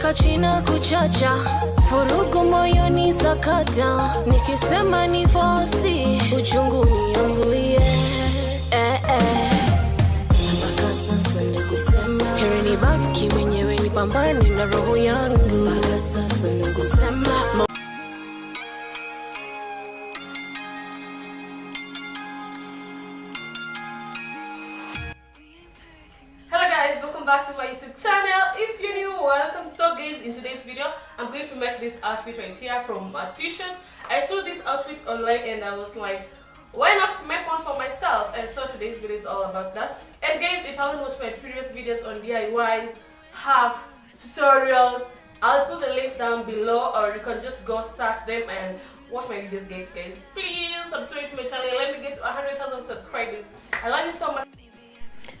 kachina kuchacha, furugu moyoni sakata, nikisema ni fosi, uchungu niambulie. Mpaka sasa nikusema, heri nibaki mwenyewe nipambane na roho yangu. Mpaka sasa nikusema. Back to my YouTube channel. If you're new, welcome. So guys, in today's video I'm going to make this outfit right here from a t-shirt. I saw this outfit online and I was like, why not make one for myself? And so today's video is all about that. And guys, if you haven't watched my previous videos on DIYs, hacks, tutorials, I'll put the links down below, or you can just go search them and watch my videos. Guys, please subscribe to my channel. Let me get to 100,000 subscribers. I love you so much.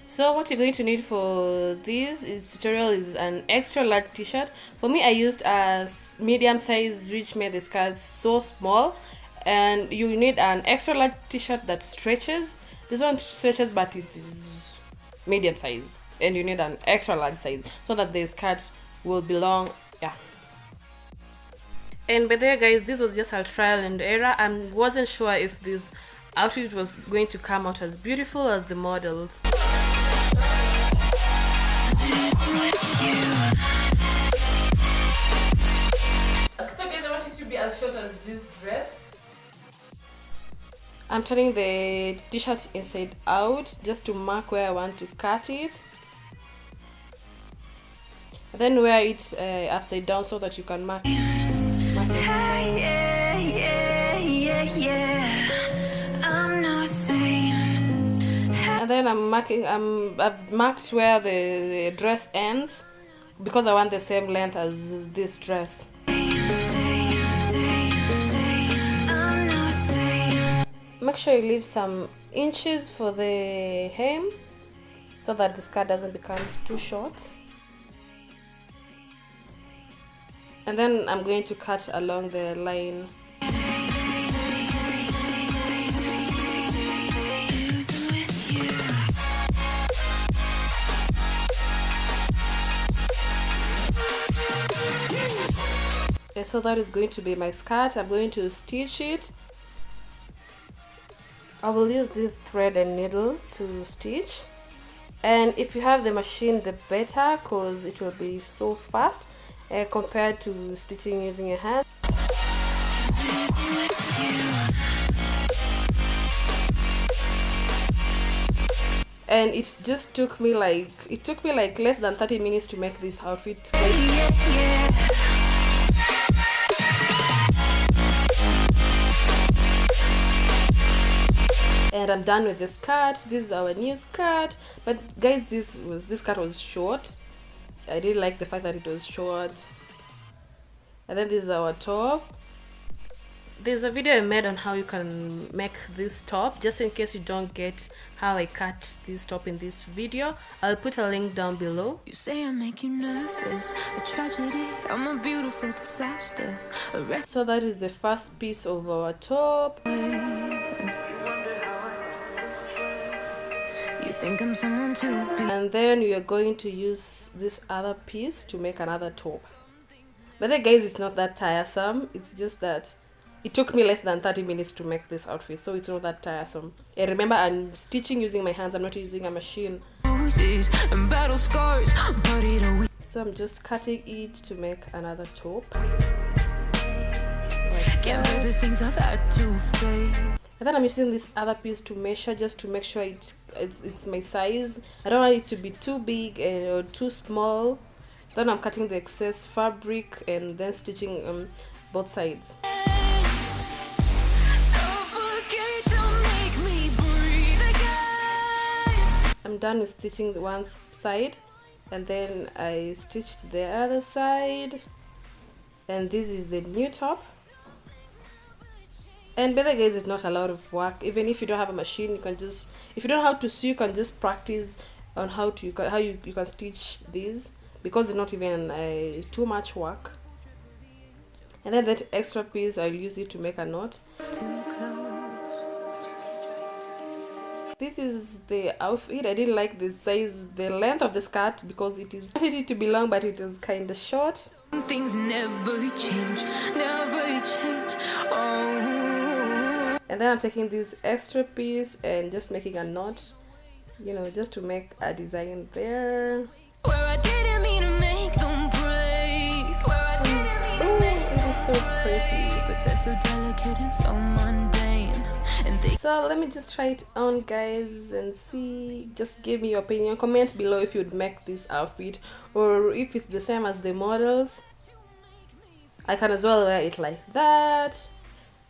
So what you're going to need for this tutorial is an extra large t-shirt. For me, I used a medium size, which made the skirt so small, and you need an extra large t-shirt that stretches. This one stretches, but it is medium size, and you need an extra large size so that the skirt will belong. Yeah. And by the way, guys, this was just a trial and error. I wasn't sure if this outfit was going to come out as beautiful as the models. So guys, I want it to be as short as this dress. I'm turning the t-shirt inside out just to mark where I want to cut it. And then wear it upside down so that you can mark it. And then I've marked where the dress ends because I want the same length as this dress. Make sure you leave some inches for the hem so that the skirt doesn't become too short. And then I'm going to cut along the line. And so that is going to be my skirt. I'm going to stitch it. I will use this thread and needle to stitch, and if you have the machine, the better, because it will be so fast compared to stitching using your hand. And it just took me like less than 30 minutes to make this outfit. And I'm done with the skirt. This is our new skirt. But guys, this skirt was short. I didn't like the fact that it was short. And then this is our top. There's a video I made on how you can make this top. Just in case you don't get how I cut this top in this video, I'll put a link down below. You say I make you nervous, a tragedy, I'm a beautiful disaster. So that is the first piece of our top. Think I'm someone to be. And then we are going to use this other piece to make another top. But then guys, it's not that tiresome. It's just that it took me less than 30 minutes to make this outfit, so it's not that tiresome. And remember, I'm stitching using my hands. I'm not using a machine. So I'm just cutting it to make another top. The things I've had to face. And then I'm using this other piece to measure, just to make sure it's my size. I don't want it to be too big or too small. Then I'm cutting the excess fabric and then stitching both sides. I'm done with stitching one side, and then I stitched the other side, and this is the new top. And by the guys, it's not a lot of work. Even if you don't have a machine, you can just, if you don't know how to sew, you can just practice on how you can stitch these, because it's not even too much work. And then that extra piece, I'll use it to make a knot. This is the outfit. I didn't like the size, the length of the skirt because it is wanted it to be long, but it is kind of short. Things never change, never change. Oh. And then I'm taking this extra piece and just making a knot, you know, just to make a design there. Where I didn't mean to make them break. Oh, it is so pretty. But they're so delicate and so mundane. And they So let me just try it on, guys, and see. Just give me your opinion. Comment below if you'd make this outfit or if it's the same as the models. I can as well wear it like that.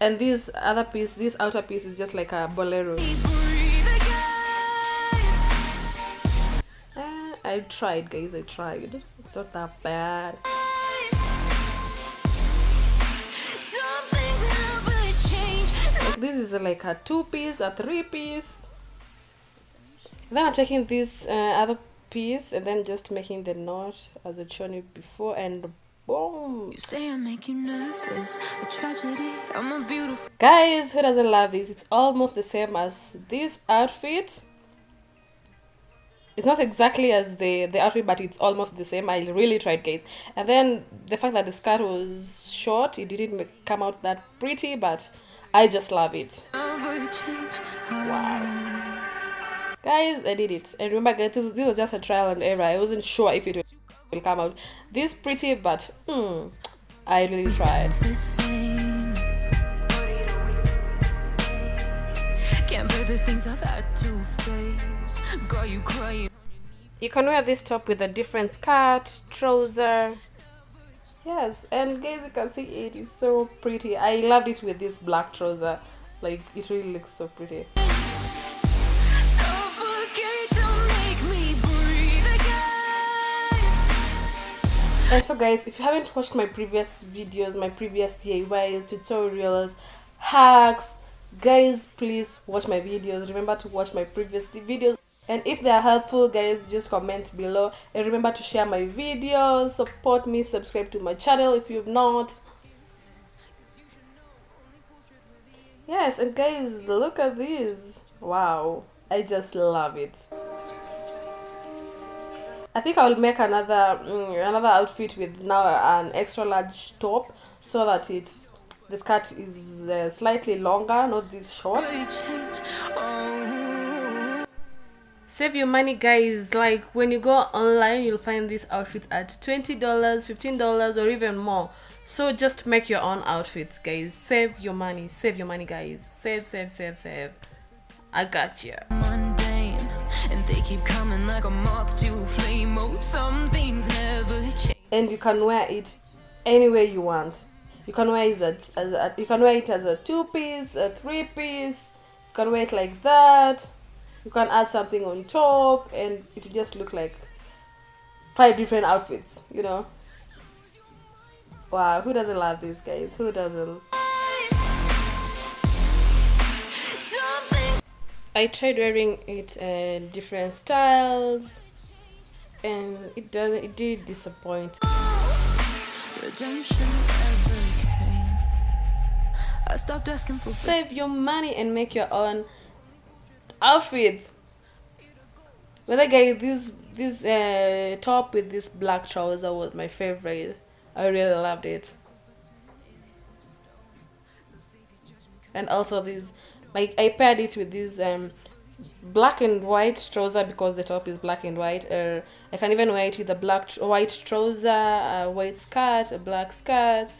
And this other piece, this outer piece, is just like a bolero. I tried, guys, I tried. It's not that bad. Like this is like a 2-piece, a 3-piece. Then I'm taking this other piece and then just making the knot as I'd shown you before, and boom. You say I make you nervous, a tragedy. I'm a beautiful. Guys, who doesn't love this? It's almost the same as this outfit. It's not exactly as the outfit, but it's almost the same. I really tried, guys. And then the fact that the skirt was short, it didn't come out that pretty, but I just love it. Wow. Guys, I did it. And remember, guys, this was just a trial and error. I wasn't sure if it will come out this pretty, but I really tried. Can't bear the things I've had to face. Got you crying. You can wear this top with a different skirt, trouser. Yes, and guys, you can see it is so pretty. I loved it with this black trouser. Like, it really looks so pretty. And so, guys, if you haven't watched my previous videos, my previous DIYs, tutorials, hacks, guys, please watch my videos. Remember to watch my previous videos, and if they are helpful, guys, just comment below, and remember to share my videos, support me, subscribe to my channel if you've not. Yes, and guys, look at this. Wow, I just love it. I think I will make another outfit with now an extra large top, so that the skirt is slightly longer, not this short. Save your money, guys. Like, when you go online, you'll find this outfit at $20, $15, or even more. So just make your own outfits, guys. Save your money, guys. Save. I got you. And they keep coming like a moth to a flame. Oh, some things never change. And you can wear it any way you want. You can wear it as a 2-piece, a 3-piece. You can wear it like that. You can add something on top, and it will just look like 5 different outfits, you know. Wow, who doesn't love this, guys? Who doesn't? I tried wearing it in different styles, and it did disappoint. Redemption ever came. I stopped asking for. Save your money and make your own outfits. But the guy, this top with this black trouser was my favorite. I really loved it. And also this, like, I paired it with this black and white trouser because the top is black and white. I can even wear it with a white trouser, a white skirt, a black skirt.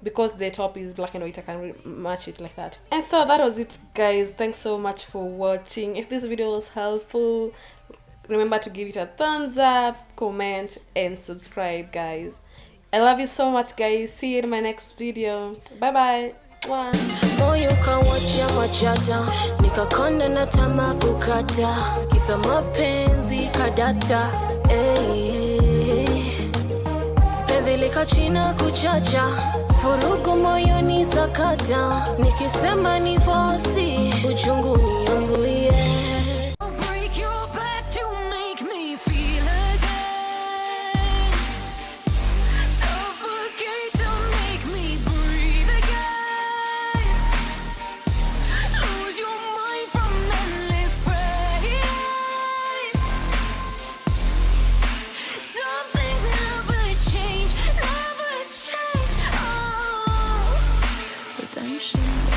Because the top is black and white, I can match it like that. And so that was it, guys. Thanks so much for watching. If this video was helpful, remember to give it a thumbs up, comment, and subscribe, guys. I love you so much, guys. See you in my next video. Bye bye. Moyo kawacha machata, nikakonda na tamaa kukata, kisa mapenzi kadata, penzi likachina kuchacha, furugu moyoni sakata, nikisema ni fosi, uchungu niambulie. coopex-redemption.